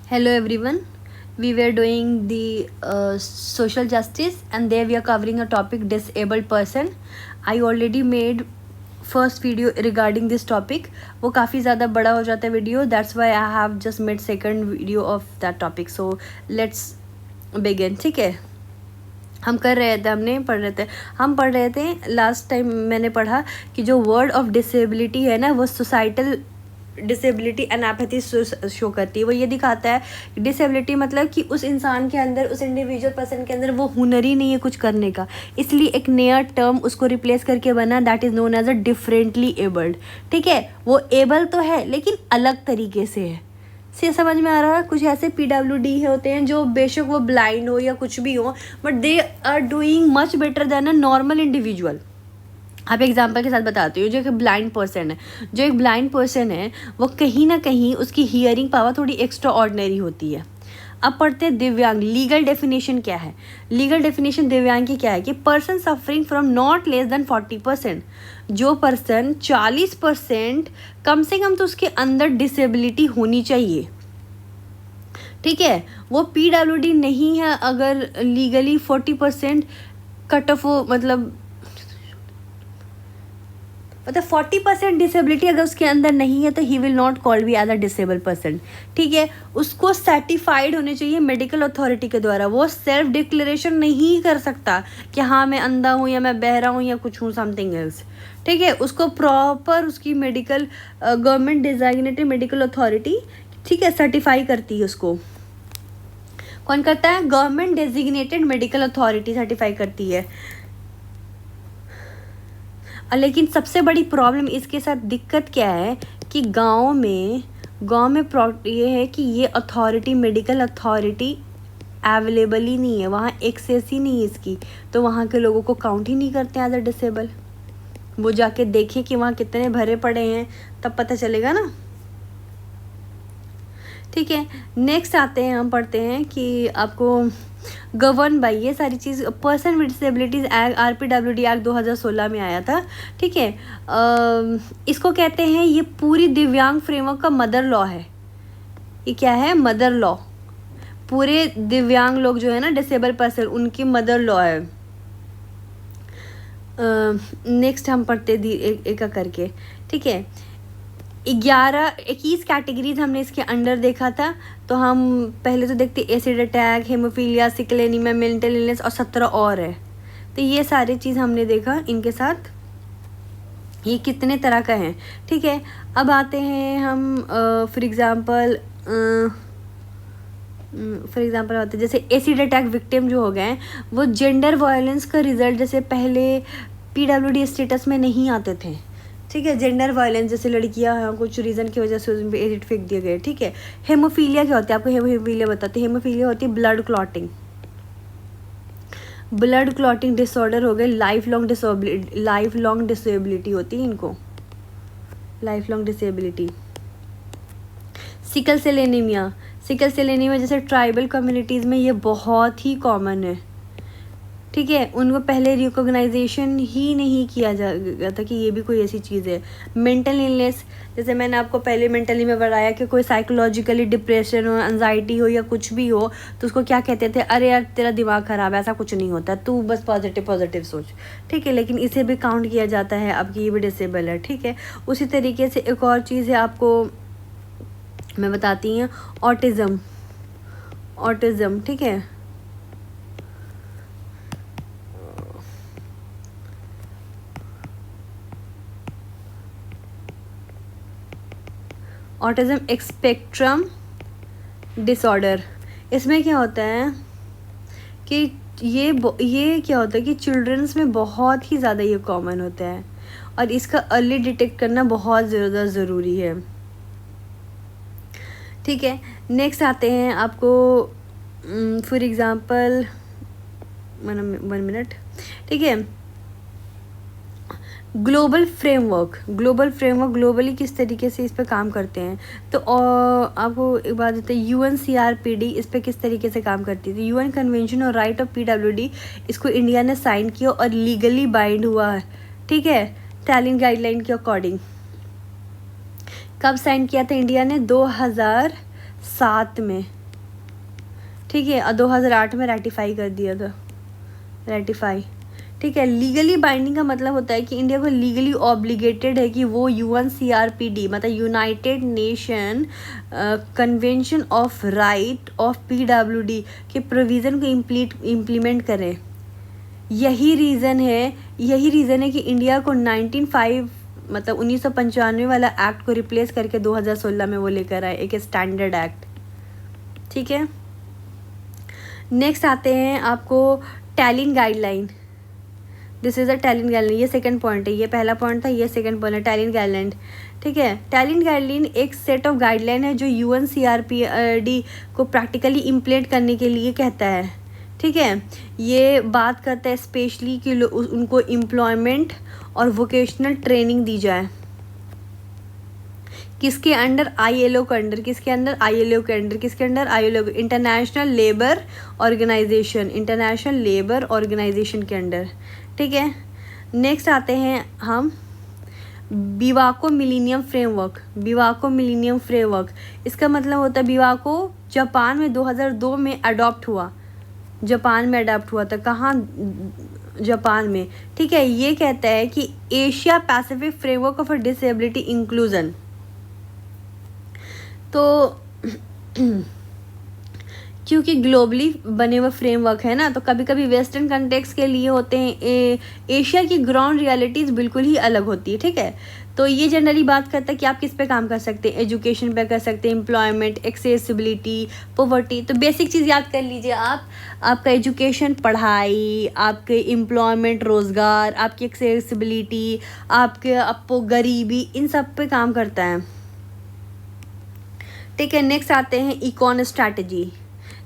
Hello everyone. We were doing the social justice and there we are covering a topic disabled person. I already made first video regarding this topic. वो काफ़ी ज़्यादा बड़ा हो जाता है video. That's why I have just made second video of that topic. So let's begin. ठीक है. हम कर रहे थे हम पढ़ रहे थे लास्ट टाइम मैंने पढ़ा कि जो वर्ड ऑफ डिसेबिलिटी है ना वो सोसाइटल डिसेबिलिटी एनापैथी शो करती है. वो ये दिखाता है डिसेबिलिटी मतलब कि उस इंसान के अंदर, उस इंडिविजुअल पर्सन के अंदर वो हुनर ही नहीं है कुछ करने का, इसलिए एक नया टर्म उसको रिप्लेस करके बना, that is known as a differently abled. ठीक है, वो एबल तो है लेकिन अलग तरीके से है. से समझ में आ रहा है. कुछ ऐसे PWD होते हैं जो बेशक वो ब्लाइंड हो या कुछ भी हो, but they are doing much better than a normal individual. आप एग्जांपल के साथ बताती हूँ. जो एक ब्लाइंड पर्सन है वो कहीं ना कहीं उसकी हियरिंग पावर थोड़ी एक्स्ट्रा ऑर्डिनरी होती है. अब पढ़ते हैं दिव्यांग. लीगल डेफिनेशन क्या है? लीगल डेफिनेशन दिव्यांग की क्या है कि person suffering from not less than 40%. जो पर्सन 40% कम से कम तो उसके अंदर डिसेबिलिटी होनी चाहिए. ठीक है, वो PWD नहीं है अगर लीगली 40% कट ऑफ हो, मतलब 40% डिसेबिलिटी अगर उसके अंदर नहीं है तो he will not called be as a disable person. ठीक है, उसको सर्टिफाइड होने चाहिए मेडिकल अथॉरिटी के द्वारा. वो सेल्फ डिक्लेरेशन नहीं कर सकता कि हाँ मैं अंधा हूँ या मैं बहरा हूँ या कुछ हूँ समथिंग एल्स. ठीक है, उसको प्रॉपर उसकी medical government designated medical authority, ठीक है, सर्टिफाई करती है उसको. कौन करता है? Government designated medical authority certify करती है. लेकिन सबसे बड़ी प्रॉब्लम इसके साथ दिक्कत क्या है कि गांव में ये है कि ये अथॉरिटी, मेडिकल अथॉरिटी अवेलेबल ही नहीं है, वहाँ एक्सेस ही नहीं है इसकी, तो वहाँ के लोगों को काउंट ही नहीं करते हैं एज अ डिसेबल. वो जाके देखें कि वहाँ कितने भरे पड़े हैं तब पता चलेगा ना. ठीक है, नेक्स्ट आते हैं, हम पढ़ते हैं कि आपको गवर्न बाई ये सारी चीज़ person with disabilities act RPWD act 2016 में आया था. ठीक है, इसको कहते हैं, ये पूरी दिव्यांग फ्रेमवर्क का मदर लॉ है. ये क्या है? Mother law. पूरे दिव्यांग लोग जो है ना, डिसेबल पर्सन, उनकी मदर लॉ है. नेक्स्ट हम पढ़ते एक करके. ठीक है, 21 कैटेगरीज हमने इसके अंडर देखा था. तो हम पहले तो देखते acid attack, haemophilia, sickle anaemia, mental illness और 17 और है. तो ये सारी चीज़ हमने देखा इनके साथ, ये कितने तरह का है. ठीक है, अब आते हैं हम फॉर एग्ज़ाम्पल आते हैं जैसे एसिड अटैक विक्टिम जो हो गए हैं वो जेंडर वायलेंस का रिजल्ट, जैसे पहले PWD स्टेटस में नहीं आते थे. ठीक है, जेंडर वायलेंस जैसे लड़कियां कुछ रीज़न की वजह से उन पर एसिड फेंक दिए गए. ठीक है, हेमोफीलिया क्या होता है? आपको हेमोफीलिया बताते हैं. हेमोफीलिया होती है ब्लड क्लॉटिंग डिसऑर्डर हो गए. लाइफ लॉन्ग डिसेबिलिटी होती है इनको, life long disability. Sickle cell anaemia जैसे ट्राइबल कम्युनिटीज़ में ये बहुत ही कॉमन है. ठीक है, उनको पहले रिकॉग्नाइजेशन ही नहीं किया जा था कि ये भी कोई ऐसी चीज़ है. मेंटल इलनेस, जैसे मैंने आपको पहले मेंटली में बताया कि कोई साइकोलॉजिकली डिप्रेशन हो, एंजाइटी हो या कुछ भी हो तो उसको क्या कहते थे? अरे यार तेरा दिमाग ख़राब है, ऐसा कुछ नहीं होता, तू बस पॉजिटिव सोच. ठीक है, लेकिन इसे भी काउंट किया जाता है अब कि ये भी डिसेबल है. ठीक है, उसी तरीके से एक और चीज़ है, आपको मैं बताती हूँ, ऑटिज़म. ठीक है, ऑटिज्म स्पेक्ट्रम डिसऑर्डर. इसमें क्या होता है कि ये क्या होता है कि चिल्ड्रंस में बहुत ही ज़्यादा ये कॉमन होता है और इसका अर्ली डिटेक्ट करना बहुत ज़्यादा ज़रूरी है. ठीक है, नेक्स्ट आते हैं आपको फॉर एग्ज़ाम्पल 1 मिनट. ठीक है, ग्लोबल फ्रेमवर्क ग्लोबली किस तरीके से इस पर काम करते हैं. तो आपको एक बात बताइए, UNCRPD इस पर किस तरीके से काम करती थी. UN कन्वेंशन और राइट ऑफ PWD, इसको इंडिया ने साइन किया और लीगली बाइंड हुआ है. ठीक है, टैलिन गाइडलाइन के अकॉर्डिंग. कब साइन किया था इंडिया ने? 2007 में, ठीक है, और 2008 में रेटिफाई कर दिया था, रेटिफाई, ठीक है। लीगली बाइंडिंग का मतलब होता है कि इंडिया को लीगली ऑब्लिगेटेड है कि वो UNCRPD मतलब United nation convention of right of PWD के प्रोविज़न को इम्प्लीमेंट करें। यही रीज़न है कि इंडिया को 1995 वाला एक्ट को रिप्लेस करके 2016 में वो लेकर आए, एक स्टैंडर्ड एक्ट, ठीक है। नेक्स्ट आते हैं आपको Tallinn guideline. This is a Tallinn guideline, ये सेकंड पॉइंट है, ये पहला पॉइंट था, ये सेकंड पॉइंट है, टैलिन गाइडलाइन, ठीक है। टैलिन गाइडलाइन एक सेट ऑफ गाइडलाइन है जो UNCRPD को प्रैक्टिकली इम्प्लीमेंट करने के लिए कहता है, ठीक है। ये बात करता है स्पेशली कि उनको एम्प्लॉयमेंट और वोकेशनल ट्रेनिंग दी जाए, किसके अंडर, ILO के अंडर, किसके अंडर, ILO के अंडर, किसके under, ILO, international labour organisation, international labour organisation के अंडर, ठीक है। नेक्स्ट आते हैं हम Biwako millennium framework. Biwako millennium framework, इसका मतलब होता है बिवाको जापान में 2002 में अडॉप्ट हुआ, जापान में अडॉप्ट हुआ था, कहाँ, जापान में, ठीक है। ये कहता है कि Asia Pacific framework of disability inclusion. तो क्योंकि ग्लोबली बने हुए फ्रेमवर्क है ना, तो कभी कभी वेस्टर्न कंटेक्स्ट के लिए होते हैं, एशिया की ग्राउंड रियलिटीज़ बिल्कुल ही अलग होती है, ठीक है। तो ये जनरली बात करता है कि आप किस पे काम कर सकते हैं, एजुकेशन पे कर सकते हैं, एम्प्लॉयमेंट, एक्सेसिबिलिटी, पॉवर्टी। तो बेसिक चीज़ याद कर लीजिए आप, आपका एजुकेशन पढ़ाई, आपके एम्प्लॉयमेंट रोज़गार, आपकी एक्सेसिबिलिटी, आपको गरीबी, इन सब पे काम करता है, ठीक है। नेक्स्ट आते हैं इकोन स्ट्रैटेजी,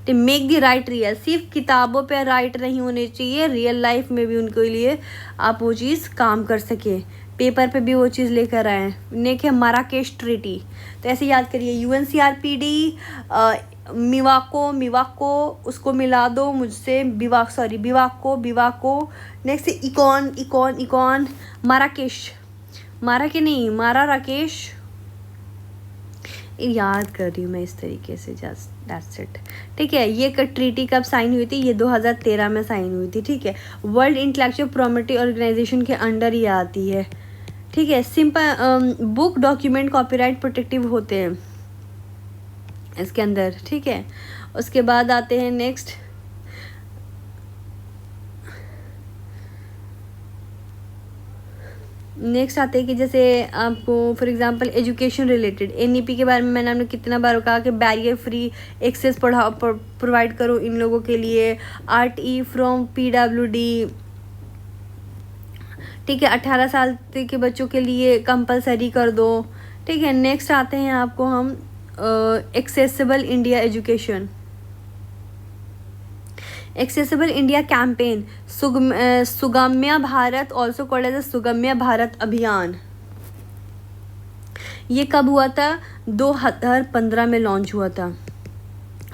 तो मेक द राइट रियल। सिर्फ किताबों पे राइट नहीं होने चाहिए, रियल लाइफ में भी उनके लिए आप वो चीज़ काम कर सके, पेपर पे भी वो चीज़ लेकर आए। नेक्स्ट है माराकेश ट्रीटी, तो ऐसे याद करिए UNCRPD, मिवाको उसको मिला दो मुझसे, बिवाको। नेक्स्ट इकॉन माराकेश, मारा राकेश, याद कर रही हूँ मैं इस तरीके से, जस्ट दैट्स इट, ठीक है। ये ट्रीटी कब साइन हुई थी, ये 2013 में साइन हुई थी, ठीक है। वर्ल्ड इंटेलेक्चुअल प्रॉपर्टी ऑर्गेनाइजेशन के अंडर ये आती है, ठीक है। Simple book document copyright protective होते हैं इसके अंदर, ठीक है। उसके बाद आते हैं नेक्स्ट आते हैं कि जैसे आपको for example education related NEP के बारे में मैंने आपने कितना बार कहा कि बैरियर फ्री एक्सेस प्रोवाइड करो इन लोगों के लिए, RTE फ्रॉम PWD, ठीक है। 18 साल के बच्चों के लिए कंपलसरी कर दो, ठीक है। नेक्स्ट आते हैं आपको हम accessible India education, accessible India campaign, Sugamya Bharat, also called as Sugamya Bharat Abhiyan. ये कब हुआ था, 2015 में लॉन्च हुआ था,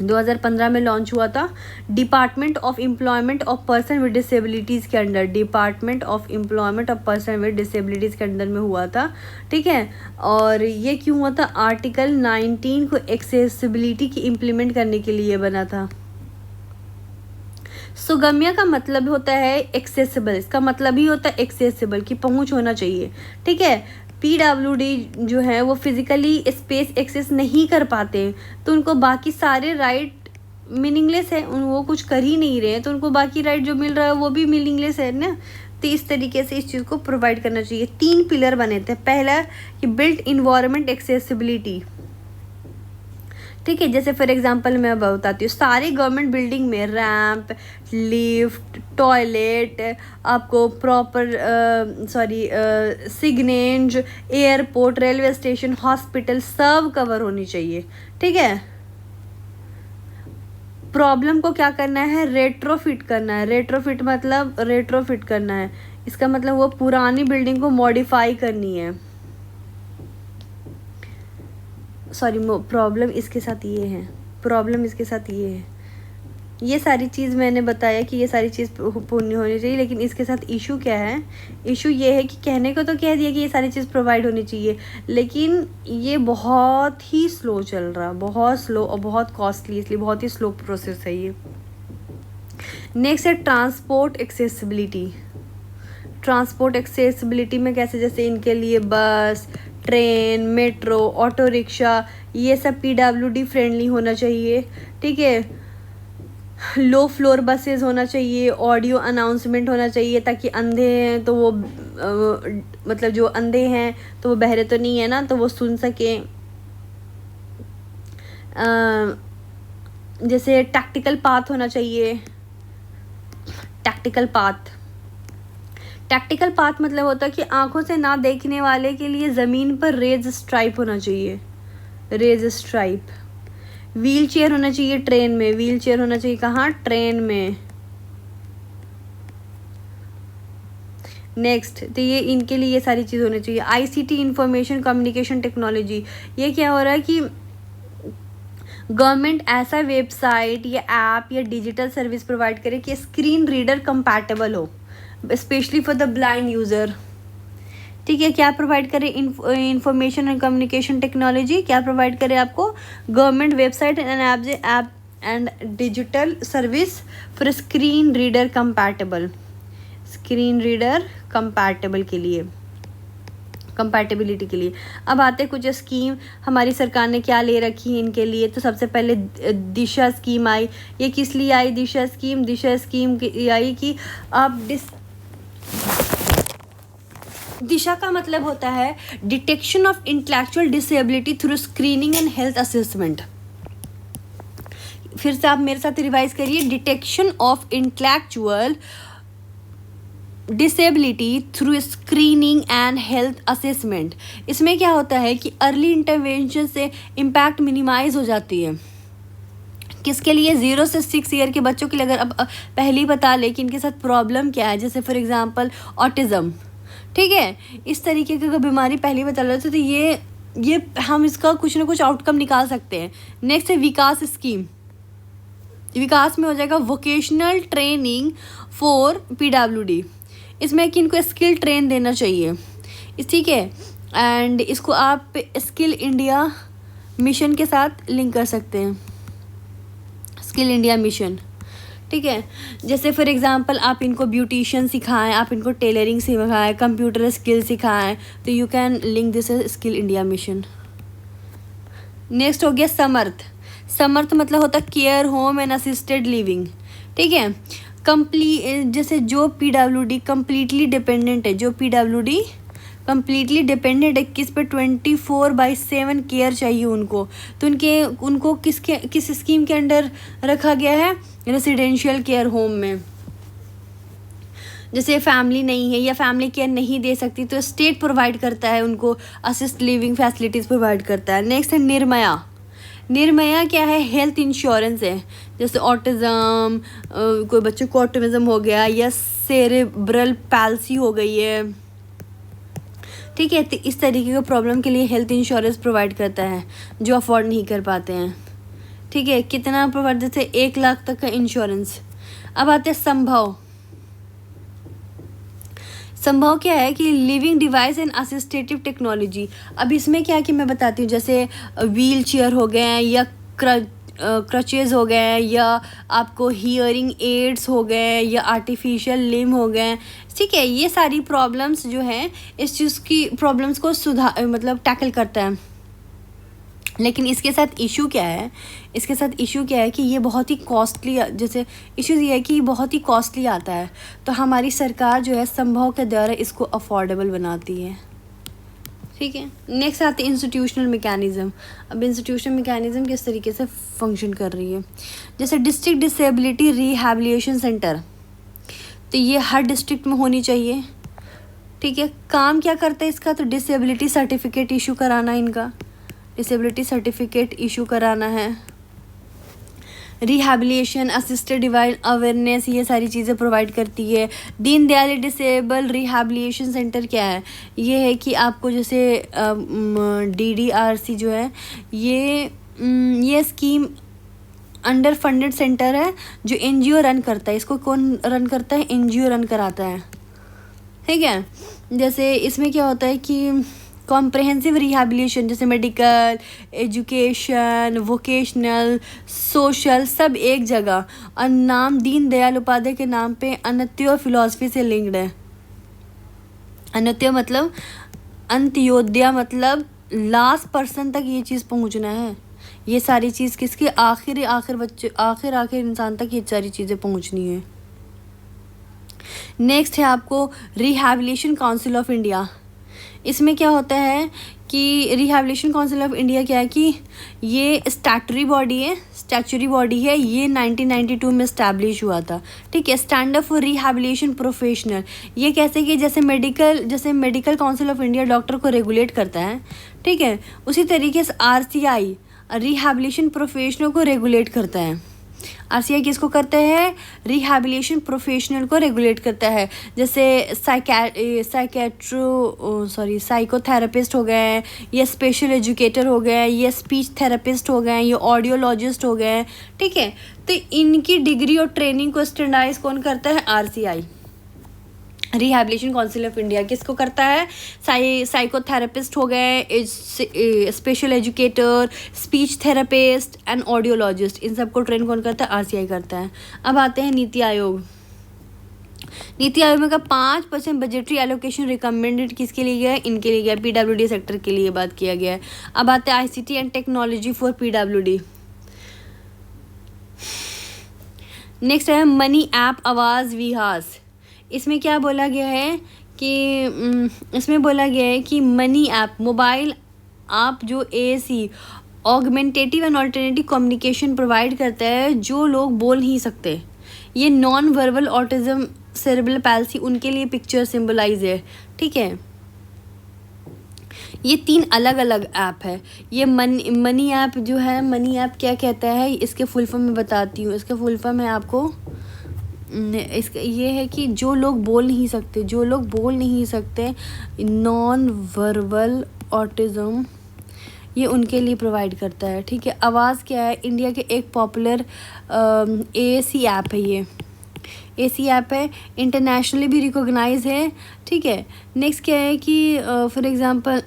2015 में लॉन्च हुआ था department of employment of person with disabilities के under, department of employment of person with disabilities के अंडर में हुआ था, ठीक है। और ये क्यों हुआ था, आर्टिकल 19 को एक्सेसिबिलिटी की इम्प्लीमेंट करने के लिए बना था। सुगम्य का मतलब होता है एक्सेसिबल, इसका मतलब ही होता है एक्सेसिबल की पहुंच होना चाहिए, ठीक है। PWD जो है वो फिजिकली स्पेस एक्सेस नहीं कर पाते, तो उनको बाकी सारे राइट मीनिंगलेस है, वो कुछ कर ही नहीं रहे हैं, तो उनको बाकी राइट जो मिल रहा है वो भी मीनिंगलेस है ना। तो इस तरीके से इस चीज़ को प्रोवाइड करना चाहिए। 3 पिलर बने थे, पहला कि बिल्ट इन्वायरमेंट एक्सेसिबिलिटी, ठीक है। जैसे फॉर एग्जांपल मैं बताती हूँ, सारे गवर्नमेंट बिल्डिंग में रैंप, लिफ्ट, टॉयलेट, आपको proper signage, airport, railway station, hospital सब कवर होनी चाहिए, ठीक है। प्रॉब्लम को क्या करना है, रेट्रोफिट करना है। रेट्रोफिट मतलब रेट्रोफिट करना है, इसका मतलब वो पुरानी बिल्डिंग को मॉडिफाई करनी है। सॉरी, प्रॉब्लम इसके साथ ये है, प्रॉब्लम इसके साथ ये है, ये सारी चीज़ मैंने बताया कि ये सारी चीज़ पूर्ण होनी चाहिए, लेकिन इसके साथ इशू क्या है? इशू ये है कि कहने को तो कह दिया कि ये सारी चीज़ प्रोवाइड होनी चाहिए, लेकिन ये बहुत ही स्लो चल रहा, बहुत स्लो और बहुत कॉस्टली, इसलिए बहुत ही स्लो प्रोसेस है ये। नेक्स्ट है ट्रांसपोर्ट एक्सेसिबिलिटी। ट्रांसपोर्ट एक्सेसिबिलिटी में कैसे, जैसे इनके लिए बस, ट्रेन, मेट्रो, ऑटो रिक्शा, ये सब पीडब्ल्यूडी फ्रेंडली होना चाहिए। ठीक है, लो फ्लोर बसेस होना चाहिए, ऑडियो अनाउंसमेंट होना चाहिए, ताकि अंधे हैं तो वो मतलब जो अंधे हैं तो वो बहरे तो नहीं है ना, तो वो सुन सकें। जैसे टैक्टिकल पाथ होना चाहिए। टैक्टिकल पाथ, टैक्टिकल पाथ मतलब होता है कि आंखों से ना देखने वाले के लिए ज़मीन पर रेज स्ट्राइप होना चाहिए, रेज स्ट्राइप। व्हील चेयर होना चाहिए ट्रेन में, व्हील चेयर होना चाहिए कहाँ? ट्रेन में। नेक्स्ट, तो ये इनके लिए ये सारी चीज़ होनी चाहिए। आईसीटी, इंफॉर्मेशन कम्युनिकेशन टेक्नोलॉजी, ये क्या हो रहा है कि गवर्नमेंट ऐसा वेबसाइट या ऐप या डिजिटल सर्विस प्रोवाइड करे कि स्क्रीन रीडर कंपैटिबल हो, specially for the blind user. ठीक है, क्या प्रोवाइड करे? इंफॉर्मेशन एंड कम्युनिकेशन टेक्नोलॉजी क्या प्रोवाइड करे आपको? Government website and app and digital service for screen reader compatible, screen reader compatible के लिए, कंपैटिबिलिटी के लिए। अब आते हैं कुछ स्कीम हमारी सरकार ने क्या ले रखी है इनके लिए। तो सबसे पहले दिशा स्कीम आई। ये किस लिए आई दिशा स्कीम? दिशा स्कीम आई कि आप दिशा का मतलब होता है detection of intellectual disability through screening and health assessment. फिर से आप मेरे साथ रिवाइज करिए, detection of intellectual disability through screening and health assessment. इसमें क्या होता है कि अर्ली इंटरवेंशन से इम्पैक्ट मिनिमाइज हो जाती है। किसके लिए? 0 से 6 ईयर के बच्चों के लिए। अगर अब पहले ही बता ले कि इनके साथ प्रॉब्लम क्या है, जैसे फॉर एग्जांपल ऑटिज़म, ठीक है, इस तरीके की बीमारी पहले ही बता लेते तो ये हम इसका कुछ ना कुछ आउटकम निकाल सकते हैं। नेक्स्ट है विकास स्कीम। विकास में हो जाएगा वोकेशनल ट्रेनिंग फॉर पीडब्ल्यूडी। इसमें कि इनको स्किल ट्रेन देना चाहिए, ठीक है, एंड इसको आप स्किल इंडिया मिशन के साथ लिंक कर सकते हैं, स्किल इंडिया मिशन। ठीक है, जैसे फॉर एग्जांपल आप इनको ब्यूटिशियन सिखाएं, आप इनको टेलरिंग सिखाएं, कंप्यूटर स्किल सिखाएं, तो you can link this skill India mission. Next हो गया समर्थ। समर्थ मतलब होता है care home and assisted living. ठीक है, जैसे जो पीडब्ल्यूडी कम्प्लीटली डिपेंडेंट है, जो पीडब्ल्यूडी कम्प्लीटली डिपेंडेंट है किस पे? 24/7 केयर चाहिए उनको, तो उनको किस स्कीम के अंडर रखा गया है? रेसिडेंशियल केयर होम में। जैसे फैमिली नहीं है या फैमिली केयर नहीं दे सकती तो स्टेट प्रोवाइड करता है उनको, असिस्ट लिविंग फैसिलिटीज़ प्रोवाइड करता है। नेक्स्ट है निर्मया। निर्मया क्या है? हेल्थ इंश्योरेंस है। जैसे ऑटिज़म, कोई बच्चों को ऑटिज़म हो गया या सेरेब्रल पैल्सी हो गई है, ठीक है, तो इस तरीके के प्रॉब्लम के लिए हेल्थ इंश्योरेंस प्रोवाइड करता है जो अफोर्ड नहीं कर पाते हैं। ठीक है, कितना प्रोवाइड देते हैं? 1 लाख तक का इंश्योरेंस। अब आते हैं संभव। संभव क्या है कि लिविंग डिवाइस एंड असिस्टेटिव टेक्नोलॉजी। अब इसमें क्या है कि मैं बताती हूँ, जैसे व्हील चेयर हो गए या क्रचेज़ हो गए या आपको हियरिंग एड्स हो गए या आर्टिफिशियल लिम्ब हो गए, ठीक है, ये सारी प्रॉब्लम्स जो हैं इस चीज़ की प्रॉब्लम्स को मतलब टैकल करता है। लेकिन इसके साथ इशू क्या है? इसके साथ इशू क्या है कि ये बहुत ही कॉस्टली, जैसे इशू ये है कि ये बहुत ही कॉस्टली आता है, तो हमारी सरकार जो है संभव के द्वारा इसको अफोर्डेबल बनाती है। ठीक है, नेक्स्ट आते हैं इंस्टीट्यूशनल मैकेनिज़्म। अब इंस्टीट्यूशनल मैकेनिज़्म किस तरीके से फंक्शन कर रही है? जैसे डिस्ट्रिक्ट डिसेबिलिटी रिहैबिलिटेशन सेंटर, तो ये हर डिस्ट्रिक्ट में होनी चाहिए। ठीक है, काम क्या करता है इसका? तो डिसेबिलिटी सर्टिफिकेट इशू कराना, इनका डिसेबिलिटी सर्टिफिकेट इशू कराना है। रिहैबिलिटेशन, असिस्टेड डिवाइस अवेयरनेस, ये सारी चीज़ें प्रोवाइड करती है। दीनदयाल डिसेबल रिहैबिलिटेशन सेंटर क्या है? ये है कि आपको जैसे DDRC जो है ये स्कीम अंडर फंडेड सेंटर है जो एनजीओ रन करता है। इसको कौन रन करता है? एनजीओ रन कराता है, ठीक है। जैसे इसमें क्या होता है कि कॉम्प्रहेंसिव रिहैबिलिटेशन, जैसे मेडिकल, एजुकेशन, वोकेशनल, सोशल, सब एक जगह। और नाम दीन दयाल उपाध्याय के नाम पे अन्त्योदय फिलॉसफी से लिंक्ड है। अन्त्योदय मतलब, अंत्योदय मतलब लास्ट पर्सन तक ये चीज़ पहुंचना है। ये सारी चीज़ किसकी? आखिर इंसान तक ये सारी चीज़ें पहुंचनी है। नेक्स्ट है आपको रिहैबिलिटेशन काउंसिल ऑफ इंडिया। इसमें क्या होता है कि रिहैबिलिटेशन काउंसिल ऑफ इंडिया क्या है कि ये स्टैचुटरी बॉडी है। ये 1992 में इस्टेब्लिश हुआ था, ठीक है। Stand up for rehabilitation professional, ये कैसे कि जैसे medical council of India doctor को रेगुलेट करता है, ठीक है, उसी तरीके से आरसीआई रिहैबिलिटेशन प्रोफेशनल को रेगुलेट करता है। आरसीआई किसको करता है? रिहैबिलिटेशन प्रोफेशनल को रेगुलेट करता है। जैसे साइकोथेरेपिस्ट हो गए, ये स्पेशल एजुकेटर हो गए, ये स्पीच थेरेपिस्ट हो गए, ये ऑडियोलॉजिस्ट हो गए, ठीक है। तो इनकी डिग्री और ट्रेनिंग को स्टैंडर्डाइज कौन करता है? RCI, rehabilitation council of India. किसको करता है? साइकोथेरेपिस्ट हो गए, special educator, speech therapist and audiologist, इन सबको ट्रेन कौन करता है? आरसीआई करता है। अब आते हैं नीति आयोग। नीति आयोग में का 5% बजटरी एलोकेशन रिकमेंडेड किसके लिए गया है? इनके लिए गया, पीडब्ल्यूडी सेक्टर के लिए बात किया गया है। अब आते हैं आईसीटी एंड टेक्नोलॉजी फॉर पीडब्ल्यूडी। नेक्स्ट है मनी ऐप आवाज़ विहास। इसमें क्या बोला गया है कि मनी ऐप मोबाइल ऐप जो AC augmentative and alternative communication provide करता है जो लोग बोल नहीं सकते। ये non verbal autism, cerebral palsy, उनके लिए पिक्चर सिंबलाइज है, ठीक है। ये 3 अलग अलग ऐप है। ये मनी ऐप जो है, मनी ऐप क्या कहता है इसके फुल फॉर्म मैं बताती हूँ। इसका फुल फॉर्म है आपको इसका ये है कि जो लोग बोल नहीं सकते, नॉन वर्बल ऑटिज्म, ये उनके लिए प्रोवाइड करता है, ठीक है। आवाज़ क्या है? इंडिया के एक पॉपुलर एसी ऐप है। ये एसी ऐप है, इंटरनेशनली भी रिकॉग्नाइज है, ठीक है। नेक्स्ट क्या है कि फॉर एग्जांपल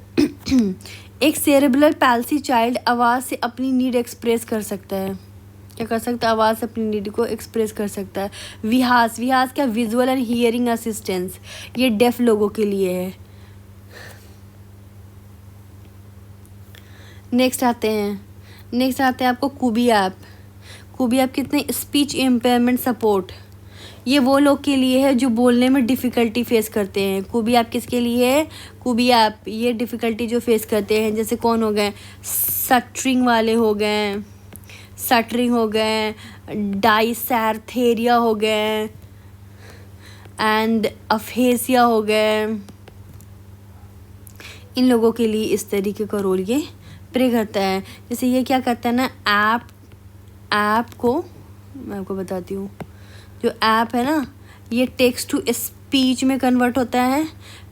एक सेरेब्रल पैल्सी चाइल्ड आवाज़ से अपनी नीड एक्सप्रेस कर सकता है। क्या कर सकता है? आवाज़ से अपनी नीड को एक्सप्रेस कर सकता है। विहास क्या? विजुअल एंड हियरिंग असिस्टेंस, ये डेफ लोगों के लिए है। नेक्स्ट आते हैं आपको कूबी ऐप कितने? स्पीच इम्पेयरमेंट सपोर्ट, ये वो लोग के लिए है जो बोलने में डिफ़िकल्टी फेस करते हैं। कूबी ऐप किसके लिए है? कूबी ऐप ये डिफ़िकल्टी जो फेस करते हैं, जैसे कौन हो गए? सटरिंग हो गए, डाइसैर्थेरिया हो गए एंड अफेसिया हो गए। इन लोगों के लिए इस तरीके का रोल ये प्ले करता है। जैसे ये क्या करता है ना, ऐप को मैं आपको बताती हूँ। जो ऐप है ना, ये टेक्स्ट टू स्पीच में कन्वर्ट होता है,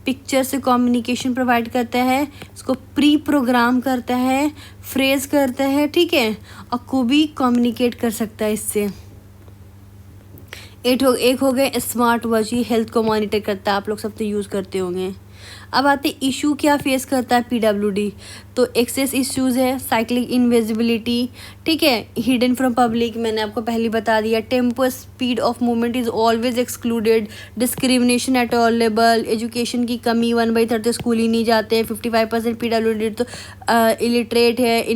पिक्चर से कम्युनिकेशन प्रोवाइड करता है, इसको प्री प्रोग्राम करता है, फ्रेज करता है, ठीक है, और को भी कम्युनिकेट कर सकता है इससे। एक हो गए स्मार्ट वॉच, ये हेल्थ को मॉनिटर करता है, आप लोग सब तो यूज़ करते होंगे। अब आते इशू क्या फेस करता है पीडब्ल्यूडी, तो एक्सेस इश्यूज़ है, साइक्लिक इनविजिबिलिटी, ठीक है, हिडन फ्रॉम पब्लिक, मैंने आपको पहले बता दिया, tempo speed of movement is always excluded, discrimination at all level, education की कमी, 1/3 स्कूल ही नहीं जाते, 55% पीडब्ल्यूडी तो इलिटरेट है,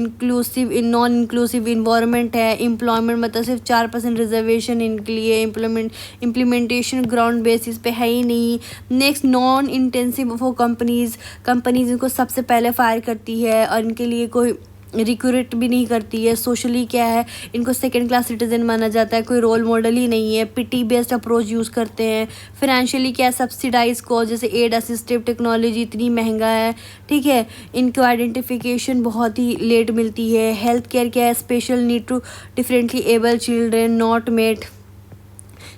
नॉन इंक्लूसिव इन्वायरमेंट है, एम्प्लॉयमेंट मतलब सिर्फ 4% रिजर्वेशन इनके लिए, इम्प्लीमेंटेशन ग्राउंड बेसिस पे है ही नहीं। Next non intensive for companies इनको सबसे पहले फायर करती है और इनके लिए कोई रिक्रूट भी नहीं करती है। सोशली क्या है, इनको सेकंड क्लास सिटीजन माना जाता है, कोई रोल मॉडल ही नहीं है, पिटी बेस्ड अप्रोच यूज़ करते हैं। फाइनेंशियली क्या है, सब्सिडाइज को, जैसे एड असिस्टिव टेक्नोलॉजी इतनी महंगा है, ठीक है, इनको आइडेंटिफिकेशन बहुत ही लेट मिलती है। हेल्थ केयर क्या है, special need to differently able children not met,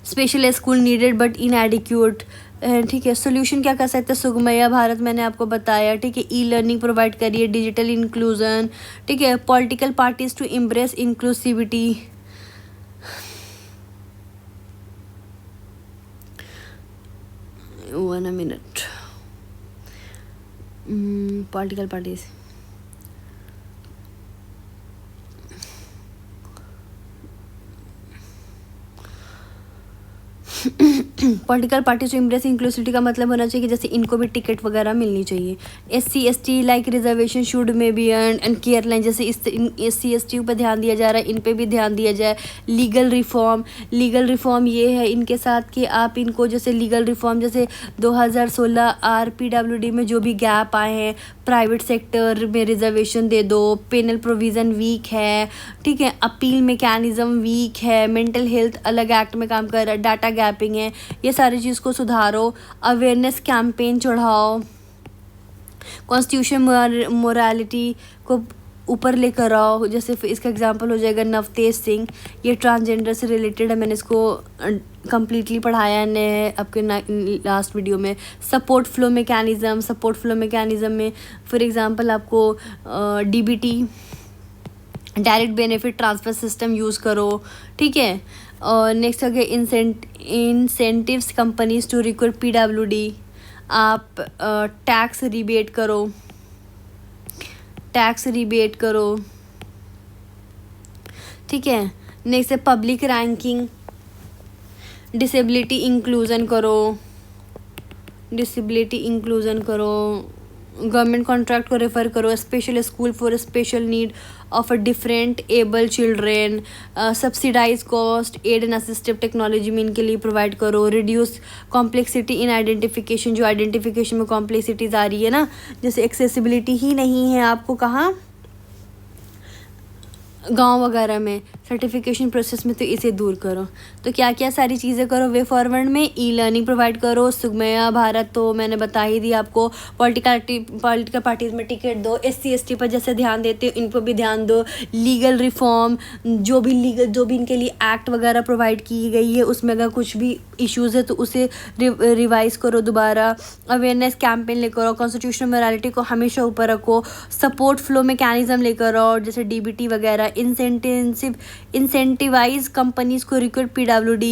special school needed but inadequate, ठीक है। सोल्यूशन क्या कर सकते हैं, सुगमया भारत मैंने आपको बताया, ठीक है, ई लर्निंग प्रोवाइड करिए, डिजिटल इंक्लूजन, ठीक है, political parties to embrace inclusivity, minute. Political parties. Political party to impress inclusivity का मतलब होना चाहिए कि जैसे इनको भी टिकट वगैरह मिलनी चाहिए. SC ST like reservation should may be earn and care line, जैसे इस SC ST पर ध्यान दिया जा रहा है, इन पे भी ध्यान दिया जाए. लीगल रिफॉर्म ये है इनके साथ कि आप इनको जैसे लीगल रिफॉर्म जैसे 2016 RPWD में जो भी गैप आए हैं, प्राइवेट सेक्टर में रिजर्वेशन दे दो. पेनल प्रोविज़न वीक है, ठीक है. अपील मैकेनिज़्म वीक है. मेंटल हेल्थ अलग एक्ट में काम कर रहा है. डाटा गैपिंग है. ये सारी चीज़ को सुधारो. अवेयरनेस कैंपेन चढ़ाओ. कॉन्स्टिट्यूशन मोरालिटी को ऊपर लेकर आओ. जैसे इसका एग्जांपल हो जाएगा नवतेज सिंह, ये ट्रांसजेंडर से रिलेटेड है. मैंने इसको कम्प्लीटली पढ़ाया है आपके लास्ट वीडियो में. सपोर्ट फ्लो मैकेनिज़्म में फॉर एग्जांपल आपको DBT direct benefit transfer system use करो, ठीक है. और नेक्स्ट हो गया incentives companies to recruit PWD. आप टैक्स रिबेट करो, ठीक है. नेक्स्ट है पब्लिक रैंकिंग. डिसेबिलिटी इंक्लूज़न करो. गवर्नमेंट कॉन्ट्रैक्ट को रेफ़र करो. Special school for special need of different able children. Subsidise cost aid and assistive technology में इनके लिए प्रोवाइड करो. रिड्यूस कॉम्प्लेक्सिटी इन आइडेंटिफिकेशन, जो आइडेंटिफिकेशन में कॉम्प्लेक्सिटीज़ आ रही है ना, जैसे एक्सेसिबिलिटी ही नहीं है आपको कहाँ गांव वगैरह में, सर्टिफिकेशन प्रोसेस में, तो इसे दूर करो. तो क्या क्या सारी चीज़ें करो वे फॉरवर्ड में. लर्निंग प्रोवाइड करो. सुगमया भारत तो मैंने बता ही दी आपको. पॉलिटिकल पार्टीज़ में टिकट दो. SC ST पर जैसे ध्यान देते हो इन पर भी ध्यान दो. लीगल रिफॉर्म, जो भी इनके लिए एक्ट वगैरह प्रोवाइड की गई है उसमें अगर कुछ भी इश्यूज़ है तो उसे रिवाइज़ करो दोबारा. अवेयरनेस कैंपेन लेकर आओ. कॉन्स्टिट्यूशनल मोरालिटी को हमेशा ऊपर रखो. सपोर्ट फ्लो मैकेनिज़्म लेकर आओ जैसे DBT वगैरह. इंसेंटिवाइज कंपनीज को रिक्रूट PWD